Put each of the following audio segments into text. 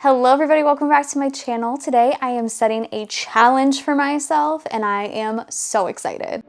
Hello everybody, welcome back to my channel. Today I am setting a challenge for myself and I am so excited.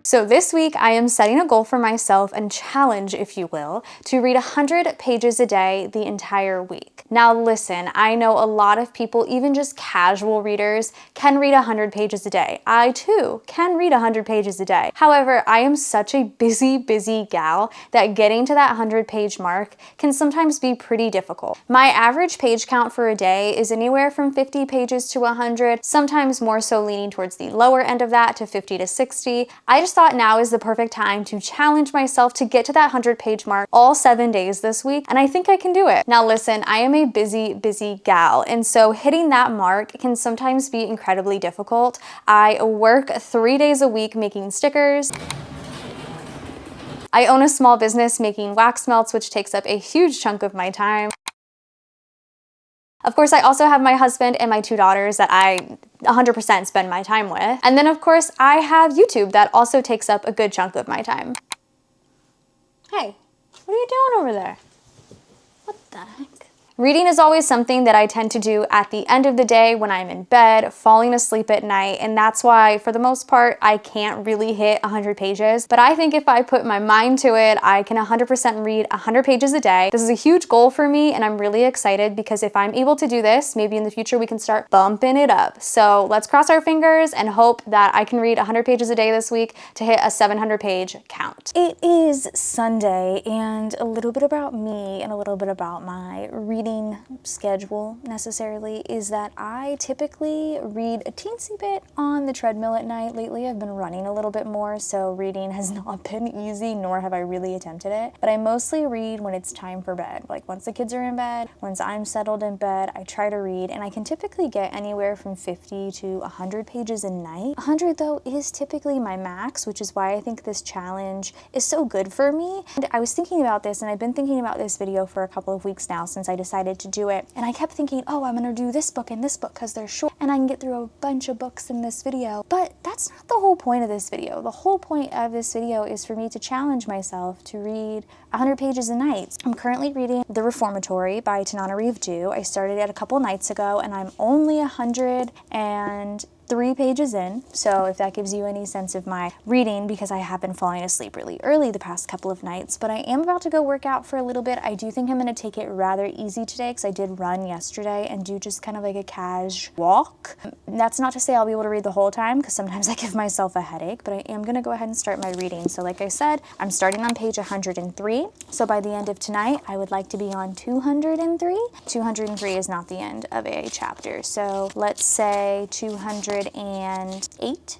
So this week I am setting a goal for myself and challenge, if you will, to read 100 pages a day the entire week. Now listen, I know a lot of people, even just casual readers, can read 100 pages a day. I too can read 100 pages a day. However, I am such a busy gal that getting to that 100-page mark can sometimes be pretty difficult. My average page count for a day is anywhere from 50 pages to 100, sometimes more so leaning towards the lower end of that to 50 to 60. I just thought now is the perfect time to challenge myself to get to that 100-page mark all 7 days this week, and I think I can do it. Now listen, I am a busy gal, and so hitting that mark can sometimes be incredibly difficult. I work 3 days a week making stickers. I own a small business making wax melts, which takes up a huge chunk of my time. Of course, I also have my husband and my 2 daughters that I 100% spend my time with. And then of course, I have YouTube that also takes up a good chunk of my time. Hey, what are you doing over there? What the heck? Reading is always something that I tend to do at the end of the day when I'm in bed, falling asleep at night, and that's why, for the most part, I can't really hit 100 pages. But I think if I put my mind to it, I can 100% read 100 pages a day. This is a huge goal for me, and I'm really excited because if I'm able to do this, maybe in the future we can start bumping it up. So let's cross our fingers and hope that I can read 100 pages a day this week to hit a 700-page count. It is Sunday, and a little bit about me and a little bit about my reading schedule necessarily is that I typically read a teensy bit on the treadmill at night. Lately I've been running a little bit more, so reading has not been easy, nor have I really attempted it. But I mostly read when it's time for bed. Like once the kids are in bed, once I'm settled in bed, I try to read, and I can typically get anywhere from 50 to 100 pages a night. 100 though is typically my max, which is why I think this challenge is so good for me. And I was thinking about this, and I've been thinking about this video for a couple of weeks now since I decided to do it, and I kept thinking, oh, I'm gonna do this book and this book because they're short and I can get through a bunch of books in this video. But that's not the whole point of this video. The whole point of this video is for me to challenge myself to read 100 pages a night. I'm currently reading The Reformatory by Tanana Reeve Dew. I started it a couple nights ago and I'm only 103 pages in, so if that gives you any sense of my reading, because I have been falling asleep really early the past couple of nights, but I am about to go work out for a little bit. I do think I'm going to take it rather easy today because I did run yesterday and do just kind of like a cash walk. That's not to say I'll be able to read the whole time because sometimes I give myself a headache, but I am going to go ahead and start my reading. So like I said, I'm starting on page 103, so by the end of tonight I would like to be on 203. 203 is not the end of a chapter, so let's say 208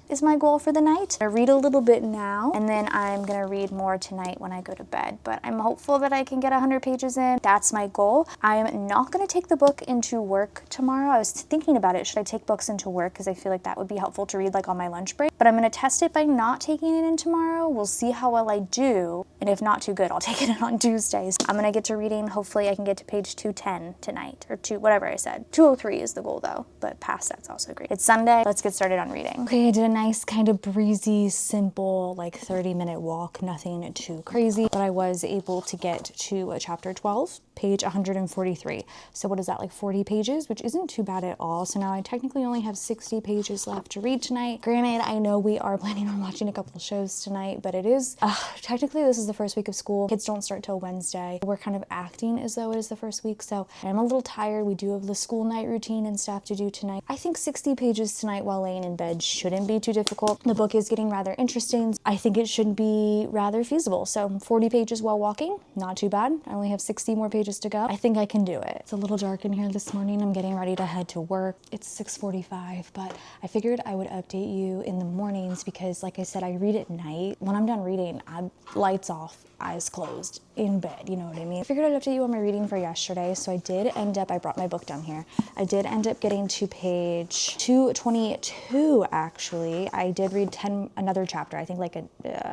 is my goal for the night. I read a little bit now, and then I'm gonna read more tonight when I go to bed, but I'm hopeful that I can get 100 pages in. That's my goal. I am not gonna take the book into work tomorrow. I was thinking about it, should I take books into work, because I feel like that would be helpful to read like on my lunch break, but I'm gonna test it by not taking it in tomorrow. We'll see how well I do, and if not too good, I'll take it in on Tuesdays. I'm gonna get to reading, hopefully I can get to page 210 tonight, or whatever I said. 203 is the goal though, but past that's also great. It's Sunday, let's get started on reading. Okay, I did a nice kind of breezy, simple, like 30-minute walk, nothing too crazy, but I was able to get to chapter 12, page 143. So what is that, like 40 pages, which isn't too bad at all. So now I technically only have 60 pages left to read tonight. Granted, I know we are planning on watching a couple shows tonight, but it is, technically this is the first week of school. Kids don't start till Wednesday. We're kind of acting as though it is the first week, so I'm a little tired. We do have the school night routine and stuff to do tonight. I think 60 pages tonight while laying in bed shouldn't be too difficult. The book is getting rather interesting. I think it should be rather feasible. So 40 pages while walking, not too bad. I only have 60 more pages to go. I think I can do it. It's a little dark in here this morning. I'm getting ready to head to work. It's 6:45, but I figured I would update you in the mornings because like I said, I read at night. When I'm done reading, lights off, eyes closed, in bed, you know what I mean? I figured I'd update you on my reading for yesterday. So I brought my book down here. I did end up getting to page 222 actually. I did read another chapter, I think like an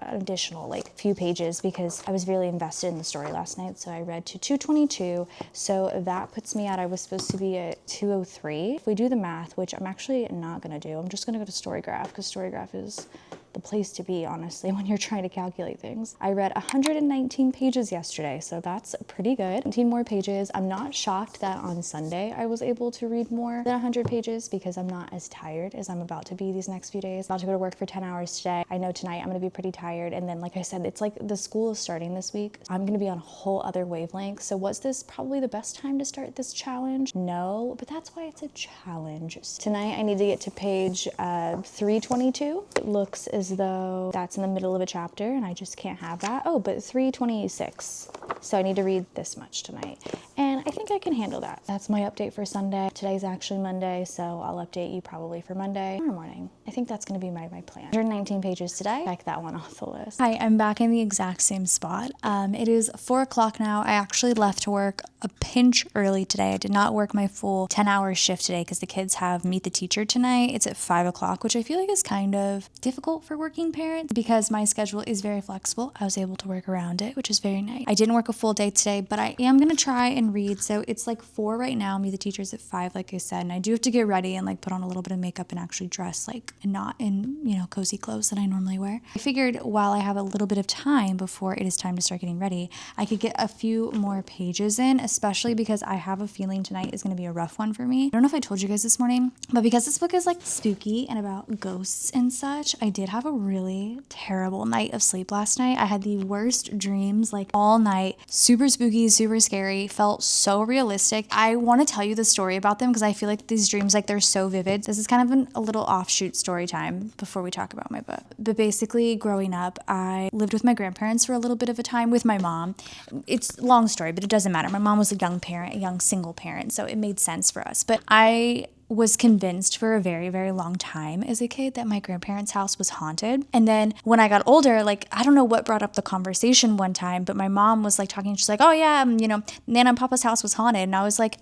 additional like few pages because I was really invested in the story last night. So I read to 222. So that puts me at, I was supposed to be at 203. If we do the math, which I'm actually not gonna do, I'm just gonna go to Storygraph because Storygraph is the place to be, honestly, when you're trying to calculate things. I read 119 pages yesterday, so that's pretty good. 19 more pages. I'm not shocked that on Sunday I was able to read more than 100 pages because I'm not as tired as I'm about to be these next few days. I'm about to go to work for 10 hours today. I know tonight I'm gonna be pretty tired, and then like I said, it's like the school is starting this week. I'm gonna be on a whole other wavelength. So was this probably the best time to start this challenge? No, but that's why it's a challenge. Tonight I need to get to page 322. It looks as though that's in the middle of a chapter and I just can't have that. Oh, but 326. So I need to read this much tonight. And I think I can handle that. That's my update for Sunday. Today's actually Monday, so I'll update you probably for Monday tomorrow morning. I think that's gonna be my plan. 119 pages today. Check that one off the list. Hi, I'm back in the exact same spot. It is 4 o'clock now. I actually left work a pinch early today. I did not work my full 10-hour shift today because the kids have meet the teacher tonight. It's at 5 o'clock, which I feel like is kind of difficult for working parents because my schedule is very flexible. I was able to work around it, which is very nice. I didn't work a full day today, but I am gonna try and read. So it's like 4 right now. Meet the teacher's at 5, like I said, and I do have to get ready and like put on a little bit of makeup and actually dress like not in, you know, cozy clothes that I normally wear. I figured while I have a little bit of time before it is time to start getting ready, I could get a few more pages in, especially because I have a feeling tonight is going to be a rough one for me. I don't know if I told you guys this morning, but because this book is like spooky and about ghosts and such, I did have a really terrible night of sleep last night. I had the worst dreams like all night, super spooky, super scary, felt so realistic. I want to tell you the story about them because I feel like these dreams, like they're so vivid. This is kind of a little offshoot story time before we talk about my book. But basically growing up, I lived with my grandparents for a little bit of a time with my mom. It's a long story, but it doesn't matter. My mom was a young parent, a young single parent, so it made sense for us. But I was convinced for a very, very long time as a kid that my grandparents' house was haunted. And then when I got older, like, I don't know what brought up the conversation one time, but my mom was like talking, she's like, oh yeah, you know, Nana and Papa's house was haunted. And I was like,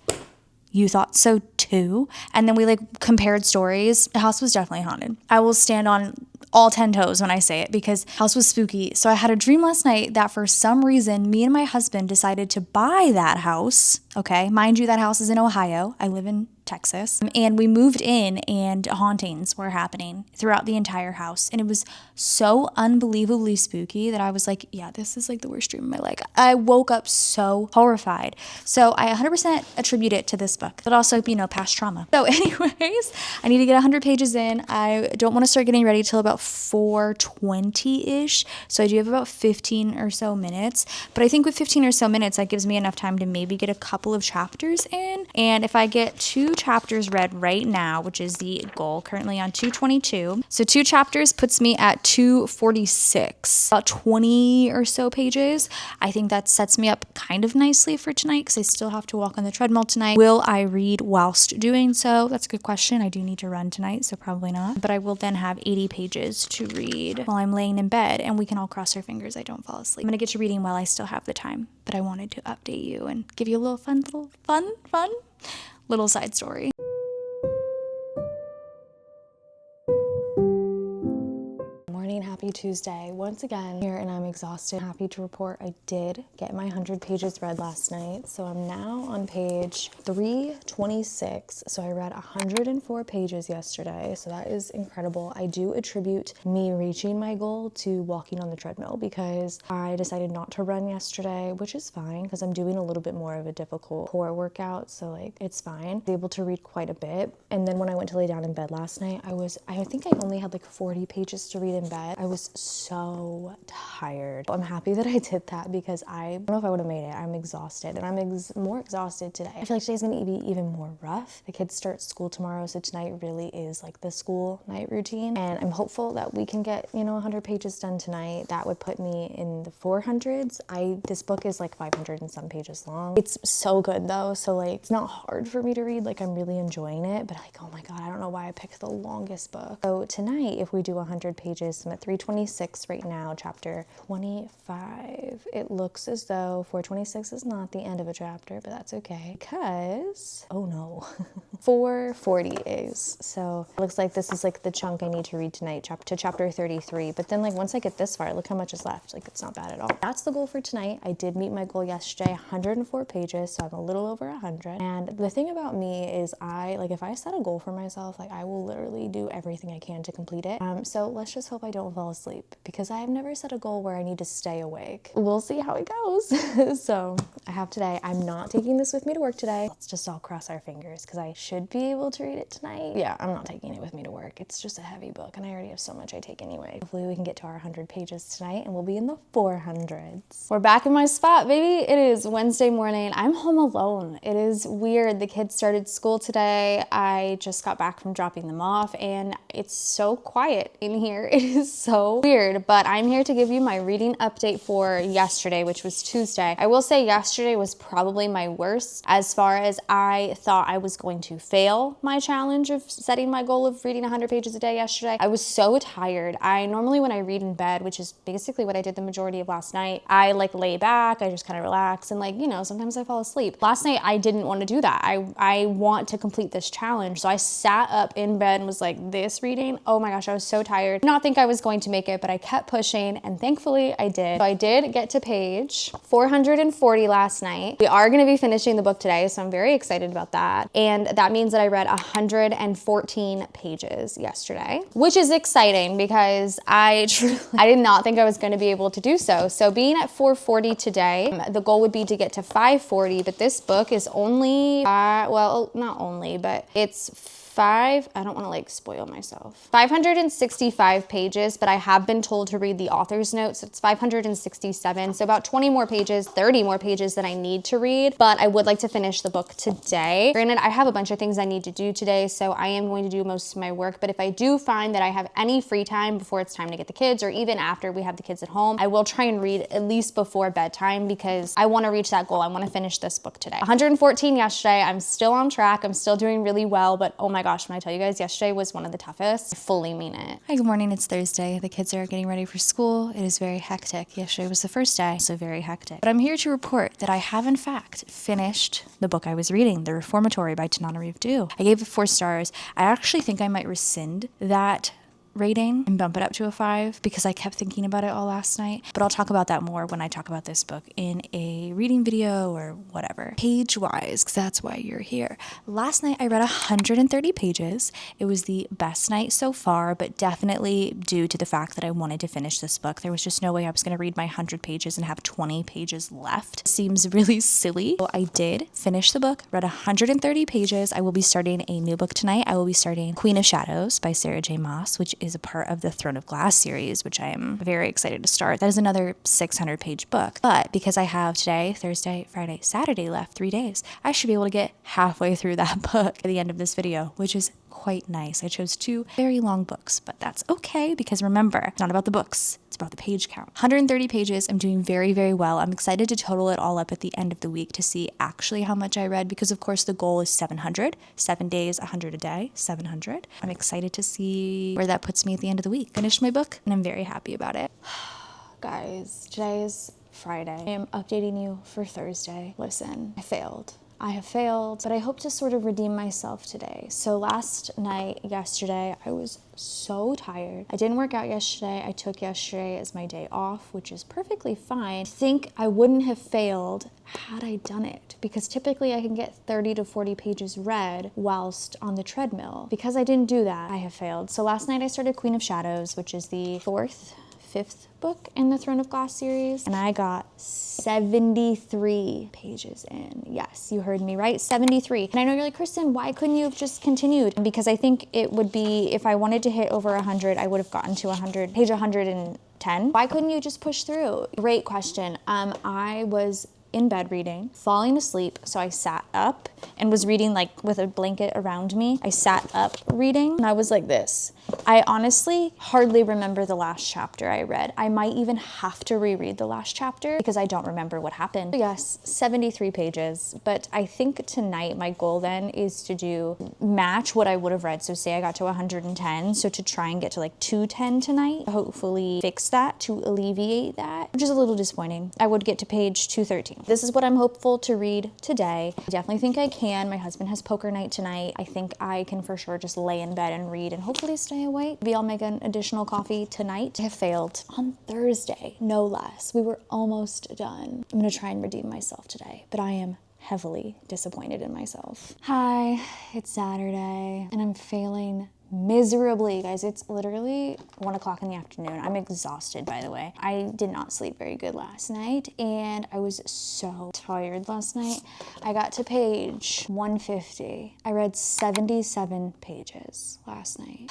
you thought so too? And then we like compared stories. The house was definitely haunted. I will stand on all 10 toes when I say it because the house was spooky. So I had a dream last night that for some reason, me and my husband decided to buy that house. Okay, mind you, that house is in Ohio. I live in Texas. And we moved in and hauntings were happening throughout the entire house. And it was so unbelievably spooky that I was like, yeah, this is like the worst dream of my life. I woke up so horrified. So I 100% attribute it to this book, but also, you know, past trauma. So anyways, I need to get 100 pages in. I don't want to start getting ready till about 4:20-ish. So I do have about 15 or so minutes. But I think with 15 or so minutes, that gives me enough time to maybe get a couple of chapters in. And if I get 2 chapters read right now, which is the goal, currently on 222. So 2 chapters puts me at 246, about 20 or so pages. I think that sets me up kind of nicely for tonight because I still have to walk on the treadmill tonight. Will I read whilst doing so? That's a good question. I do need to run tonight, so probably not. But I will then have 80 pages to read while I'm laying in bed, and we can all cross our fingers I don't fall asleep. I'm gonna get to reading while I still have the time, but I wanted to update you and give you a little fun little side story. Happy Tuesday once again here, and I'm exhausted. Happy to report I did get my 100 pages read last night, so I'm now on page 326. So I read 104 pages yesterday, so that is incredible. I do attribute me reaching my goal to walking on the treadmill because I decided not to run yesterday, which is fine because I'm doing a little bit more of a difficult core workout, so like it's fine. I was able to read quite a bit, and then when I went to lay down in bed last night, I think I only had like 40 pages to read in bed. I was so tired. I'm happy that I did that because I don't know if I would have made it. I'm exhausted, and I'm more exhausted today. I feel like today's gonna be even more rough. The kids start school tomorrow, so tonight really is like the school night routine, and I'm hopeful that we can get, you know, 100 pages done tonight. That would put me in the 400s. This book is like 500 and some pages long. It's so good though, so like it's not hard for me to read. Like I'm really enjoying it, but like, oh my god, I don't know why I picked the longest book. So tonight, if we do 100 pages, I'm at 326 right now, chapter 25. It looks as though 426 is not the end of a chapter, but that's okay because, oh no, 440 is. So it looks like this is like the chunk I need to read tonight, to chapter 33. But then like once I get this far, look how much is left. Like it's not bad at all. That's the goal for tonight. I did meet my goal yesterday, 104 pages, so I'm a little over 100. And the thing about me is if I set a goal for myself, like I will literally do everything I can to complete it. So let's just hope I don't fall fall asleep because I have never set a goal where I need to stay awake. We'll see how it goes. So I have today. I'm not taking this with me to work today. Let's just all cross our fingers because I should be able to read it tonight. Yeah, I'm not taking it with me to work. It's just a heavy book and I already have so much I take anyway. Hopefully we can get to our 100 pages tonight and we'll be in the 400s. We're back in my spot, baby. It is Wednesday morning. I'm home alone. It is weird. The kids started school today. I just got back from dropping them off and it's so quiet in here. It is so weird, but I'm here to give you my reading update for yesterday, which was Tuesday. I will say yesterday was probably my worst as far as I thought I was going to fail my challenge of setting my goal of reading 100 pages a day yesterday. I was so tired. I normally, when I read in bed, which is basically what I did the majority of last night, I like lay back, I just kind of relax and like, you know, sometimes I fall asleep. Last night I didn't want to do that. I want to complete this challenge. So I sat up in bed and was like, this reading, oh my gosh, I was so tired. Did not think I was going to make it, but I kept pushing and thankfully I did. So I did get to page 440 last night. We are going to be finishing the book today, so I'm very excited about that. And that means that I read 114 pages yesterday, which is exciting because I did not think I was going to be able to do so. So being at 440 today, the goal would be to get to 540, but this book is only, well, not only, but it's I don't want to like spoil myself. 565 pages, but I have been told to read the author's notes. So it's 567. So about 20 more pages, 30 more pages that I need to read, but I would like to finish the book today. Granted, I have a bunch of things I need to do today, so I am going to do most of my work, but if I do find that I have any free time before it's time to get the kids or even after we have the kids at home, I will try and read at least before bedtime because I want to reach that goal. I want to finish this book today. 114 yesterday. I'm still on track. I'm still doing really well, but oh my gosh, when I tell you guys, yesterday was one of the toughest. I fully mean it. Hi, good morning. It's Thursday. The kids are getting ready for school. It is very hectic. Yesterday was the first day, so very hectic. But I'm here to report that I have in fact finished the book I was reading, The Reformatory by Tananarive. I gave it 4 stars. I actually think I might rescind that rating and bump it up to a 5 because I kept thinking about it all last night, but I'll talk about that more when I talk about this book in a reading video or whatever. Page wise, because that's why you're here. Last night I read 130 pages. It was the best night so far, but definitely due to the fact that I wanted to finish this book. There was just no way I was going to read my 100 pages and have 20 pages left. It seems really silly. So I did finish the book, read 130 pages. I will be starting a new book tonight. I will be starting Queen of Shadows by Sarah J. Maas, which is a part of the Throne of Glass series, which I am very excited to start. That is another 600-page book. But because I have today, Thursday, Friday, Saturday left, 3 days, I should be able to get halfway through that book at the end of this video, which is quite nice. I chose 2 very long books, but that's okay because remember, it's not about the books. It's about the page count. 130 pages. I'm doing very, very well. I'm excited to total it all up at the end of the week to see actually how much I read because of course the goal is 700. 7 days, 100 a day, 700. I'm excited to see where that puts me at the end of the week. Finished my book and I'm very happy about it. Guys, today is Friday. I am updating you for Thursday. Listen, I failed. I have failed, but I hope to sort of redeem myself today. So last night, yesterday, I was so tired. I didn't work out yesterday. I took yesterday as my day off, which is perfectly fine. I think I wouldn't have failed had I done it because typically I can get 30 to 40 pages read whilst on the treadmill. Because I didn't do that, I have failed. So last night I started Queen of Shadows, which is the 5th book in the Throne of Glass series, and I got 73 pages in. Yes, you heard me right, 73. And I know you're like, Kristen, why couldn't you have just continued? Because I think it would be, if I wanted to hit over 100, I would have gotten to 100, page 110. Why couldn't you just push through? Great question. I was in bed reading, falling asleep, so I sat up and was reading like with a blanket around me. I sat up reading and I was like this. I honestly hardly remember the last chapter I read. I might even have to reread the last chapter because I don't remember what happened. So yes, 73 pages, but I think tonight my goal then is to match what I would have read. So say I got to 110, so to try and get to like 210 tonight, hopefully fix that to alleviate that, which is a little disappointing. I would get to page 213. This is what I'm hopeful to read today. I definitely think I can. My husband has poker night tonight. I think I can for sure just lay in bed and read and hopefully stay awake. Maybe I'll make an additional coffee tonight. I have failed on Thursday, no less. We were almost done. I'm gonna try and redeem myself today, but I am heavily disappointed in myself. Hi, it's Saturday and I'm failing miserably, guys. It's literally 1 o'clock in the afternoon. I'm exhausted, by the way. I did not sleep very good last night, and I was so tired last night. I got to page 150. I read 77 pages last night.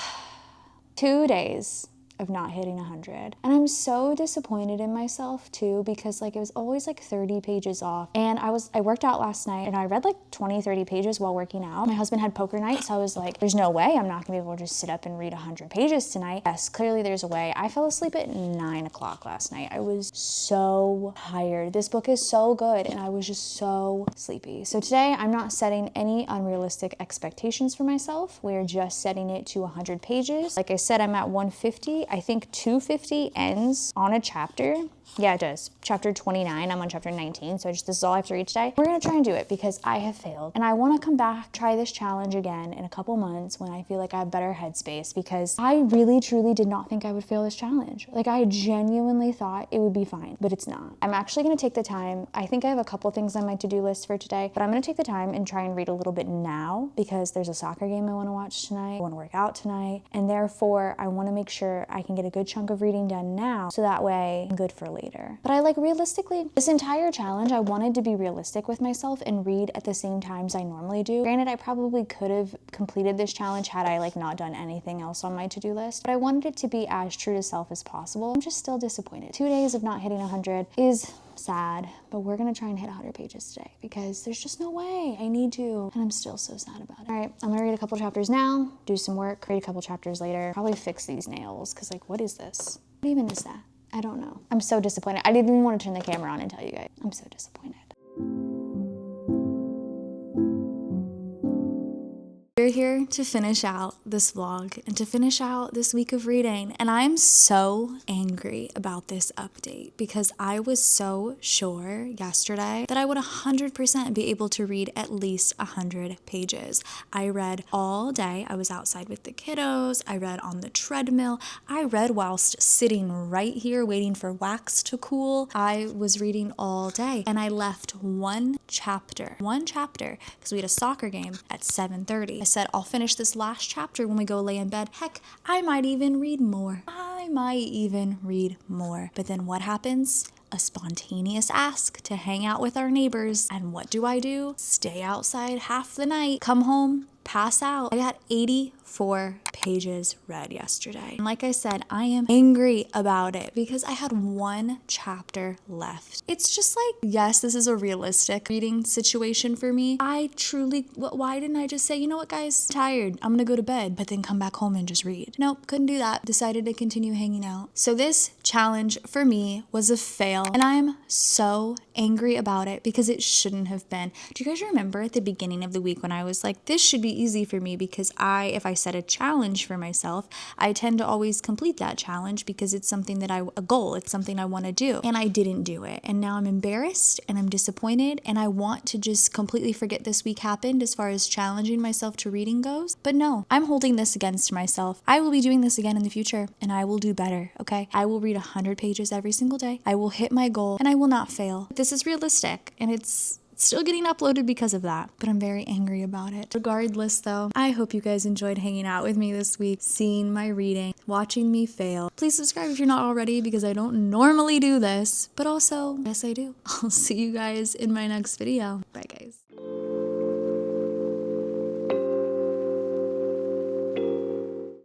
2 days of not hitting 100. And I'm so disappointed in myself too, because like it was always like 30 pages off. And I worked out last night and I read like 20, 30 pages while working out. My husband had poker night, so I was like, there's no way I'm not gonna be able to just sit up and read 100 pages tonight. Yes, clearly there's a way. I fell asleep at 9 o'clock last night. I was so tired. This book is so good and I was just so sleepy. So today I'm not setting any unrealistic expectations for myself. We're just setting it to 100 pages. Like I said, I'm at 150. I think 250 ends on a chapter. Yeah, it does. Chapter 29, I'm on chapter 19, so this is all I have to read today. We're gonna try and do it because I have failed. And I wanna come back, try this challenge again in a couple months when I feel like I have better headspace, because I really, truly did not think I would fail this challenge. Like, I genuinely thought it would be fine, but it's not. I'm actually gonna take the time. I think I have a couple things on my to-do list for today, but I'm gonna take the time and try and read a little bit now, because there's a soccer game I wanna watch tonight, I wanna work out tonight, and therefore I wanna make sure I can get a good chunk of reading done now, so that way I'm good for later. But I realistically, this entire challenge, I wanted to be realistic with myself and read at the same times I normally do. Granted, I probably could have completed this challenge had I not done anything else on my to-do list, but I wanted it to be as true to self as possible. I'm just still disappointed. 2 days of not hitting 100 is sad, but we're gonna try and hit 100 pages today because there's just no way. I need to, and I'm still so sad about it. All right, I'm gonna read a couple chapters now, do some work, read a couple chapters later, probably fix these nails, because what is this? What even is that? I don't know. I'm so disappointed. I didn't even want to turn the camera on and tell you guys. I'm so disappointed. We're here to finish out this vlog and to finish out this week of reading. And I'm so angry about this update because I was so sure yesterday that I would 100% be able to read at least 100 pages. I read all day. I was outside with the kiddos. I read on the treadmill. I read whilst sitting right here waiting for wax to cool. I was reading all day, and I left one chapter, because we had a soccer game at 7:30. I said, I'll finish this last chapter when we go lay in bed. Heck, I might even read more. But then what happens? A spontaneous ask to hang out with our neighbors. And what do? Stay outside half the night, come home, pass out. I got 84 pages read yesterday. And like I said, I am angry about it because I had one chapter left. It's just yes, this is a realistic reading situation for me. I truly, why didn't I just say, you know what, guys, I'm tired, I'm gonna go to bed, but then come back home and just read? Nope, couldn't do that. Decided to continue hanging out. So this challenge for me was a fail, and I'm so angry about it because it shouldn't have been. Do you guys remember at the beginning of the week when I was like, this should be easy for me because if I set a challenge for myself, I tend to always complete that challenge because it's something that a goal, it's something I want to do, and I didn't do it. And now I'm embarrassed and I'm disappointed, and I want to just completely forget this week happened as far as challenging myself to reading goes. But no, I'm holding this against myself. I will be doing this again in the future, and I will do better, okay? I will read 100 pages every single day. I will hit my goal, and I will not fail. This is realistic, and it's still getting uploaded because of that, but I'm very angry about it. Regardless though, I hope you guys enjoyed hanging out with me this week, seeing my reading, watching me fail. Please subscribe if you're not already because I don't normally do this, but also, yes I do. I'll see you guys in my next video. Bye guys.